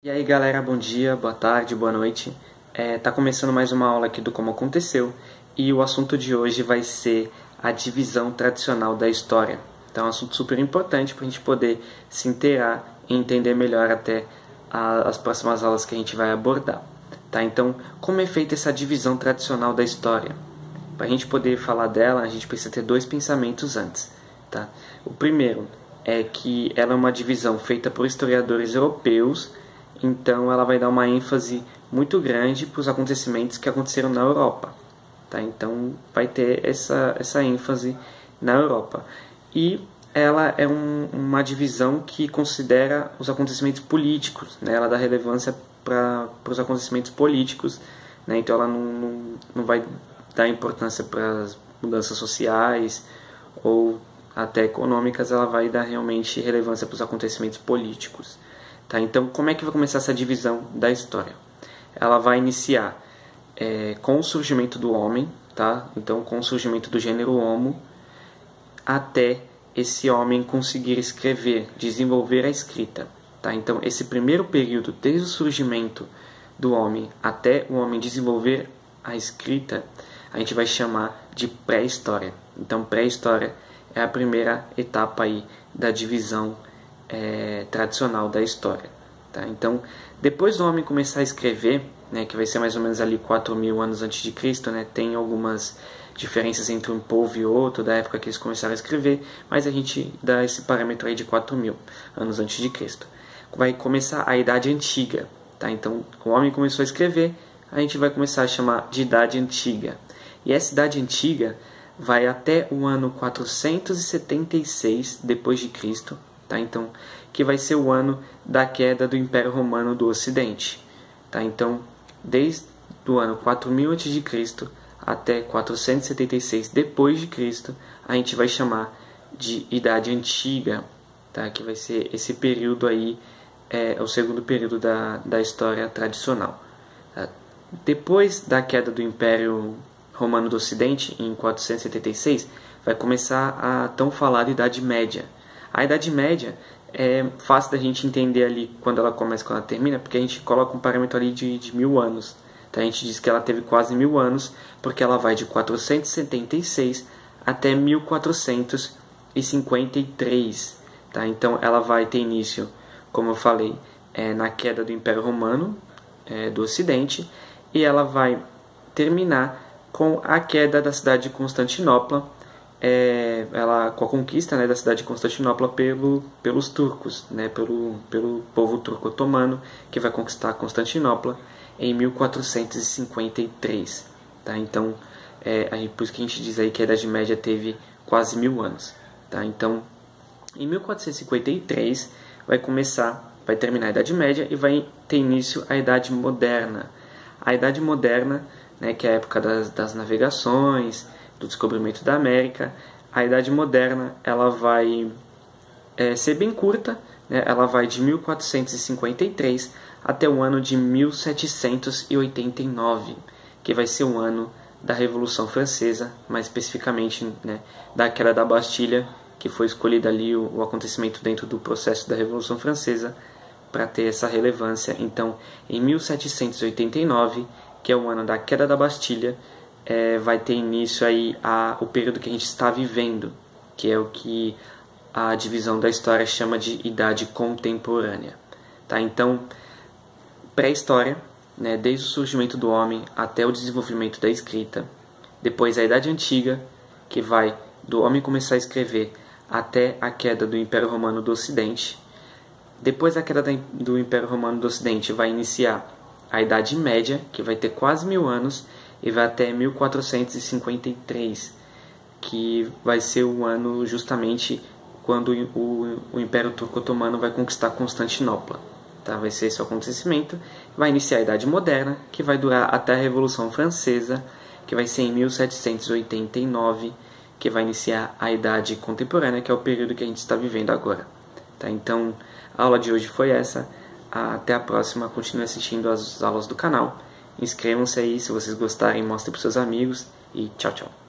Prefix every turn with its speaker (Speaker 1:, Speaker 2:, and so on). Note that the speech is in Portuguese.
Speaker 1: E aí galera, bom dia, boa tarde, boa noite. Tá começando mais uma aula aqui do Como Aconteceu e o assunto de hoje vai ser a divisão tradicional da história. Então é um assunto super importante para a gente poder se inteirar e entender melhor até as próximas aulas que a gente vai abordar. Tá? Então, como é feita essa divisão tradicional da história? Para a gente poder falar dela, a gente precisa ter dois pensamentos antes. Tá? O primeiro é que ela é uma divisão feita por historiadores europeus. Então ela vai dar uma ênfase muito grande para os acontecimentos que aconteceram na Europa. Tá? Então vai ter essa ênfase na Europa. E ela é uma divisão que considera os acontecimentos políticos, né? Ela dá relevância para os acontecimentos políticos, né? Então ela não vai dar importância para as mudanças sociais ou até econômicas, ela vai dar realmente relevância para os acontecimentos políticos. Tá? Então, como é que vai começar essa divisão da história? Ela vai iniciar com o surgimento do homem, tá? Então, com o surgimento do gênero Homo, até esse homem conseguir escrever, desenvolver a escrita. Tá? Então, esse primeiro período, desde o surgimento do homem até o homem desenvolver a escrita, a gente vai chamar de pré-história. Então, pré-história é a primeira etapa aí da divisão tradicional da história. Tá? Então, depois do homem começar a escrever, né, que vai ser mais ou menos ali 4.000 anos antes de Cristo, né, tem algumas diferenças entre um povo e outro, da época que eles começaram a escrever, mas a gente dá esse parâmetro aí de 4.000 anos antes de Cristo. Vai começar a Idade Antiga. Tá? Então, o homem começou a escrever, a gente vai começar a chamar de Idade Antiga. E essa Idade Antiga vai até o ano 476 depois de Cristo. Tá? Então, que vai ser o ano da queda do Império Romano do Ocidente. Tá? Então, desde o ano 4000 a.C. até 476 depois de Cristo, a gente vai chamar de Idade Antiga, tá? Que vai ser esse período aí, o segundo período da história tradicional. Tá? Depois da queda do Império Romano do Ocidente, em 476, vai começar a tão falada Idade Média. A Idade Média é fácil da gente entender ali quando ela começa e quando ela termina, porque a gente coloca um parâmetro ali de 1000 anos. Então a gente diz que ela teve quase 1000 anos, porque ela vai de 476 até 1453. Tá? Então ela vai ter início, como eu falei, na queda do Império Romano do Ocidente, e ela vai terminar com a queda da cidade de Constantinopla, com a conquista, né, da cidade de Constantinopla pelos turcos, né, pelo povo turco otomano, que vai conquistar Constantinopla em 1453. Tá? Então, por isso que a gente diz aí que a Idade Média teve quase 1000 anos. Tá? Então, em 1453 vai terminar a Idade Média e vai ter início a Idade Moderna. A Idade Moderna, né, que é a época das navegações, do descobrimento da América. A Idade Moderna ela vai ser bem curta, né? Ela vai de 1453 até o ano de 1789, que vai ser o ano da Revolução Francesa, mais especificamente, né, da queda da Bastilha, que foi escolhido ali o acontecimento dentro do processo da Revolução Francesa para ter essa relevância. Então, em 1789, que é o ano da queda da Bastilha, vai ter início aí o período que a gente está vivendo, que é o que a divisão da história chama de Idade Contemporânea. Tá? Então, pré-história, né, desde o surgimento do homem até o desenvolvimento da escrita. Depois a Idade Antiga, que vai do homem começar a escrever até a queda do Império Romano do Ocidente. Depois da queda do Império Romano do Ocidente vai iniciar a Idade Média, que vai ter quase 1000 anos, e vai até 1453, que vai ser o ano justamente quando o Império Turco Otomano vai conquistar Constantinopla. Tá? Vai ser esse o acontecimento. Vai iniciar a Idade Moderna, que vai durar até a Revolução Francesa, que vai ser em 1789, que vai iniciar a Idade Contemporânea, que é o período que a gente está vivendo agora. Tá? Então, a aula de hoje foi essa. Até a próxima. Continue assistindo as aulas do canal. Inscrevam-se aí se vocês gostarem, mostrem para os seus amigos e tchau, tchau.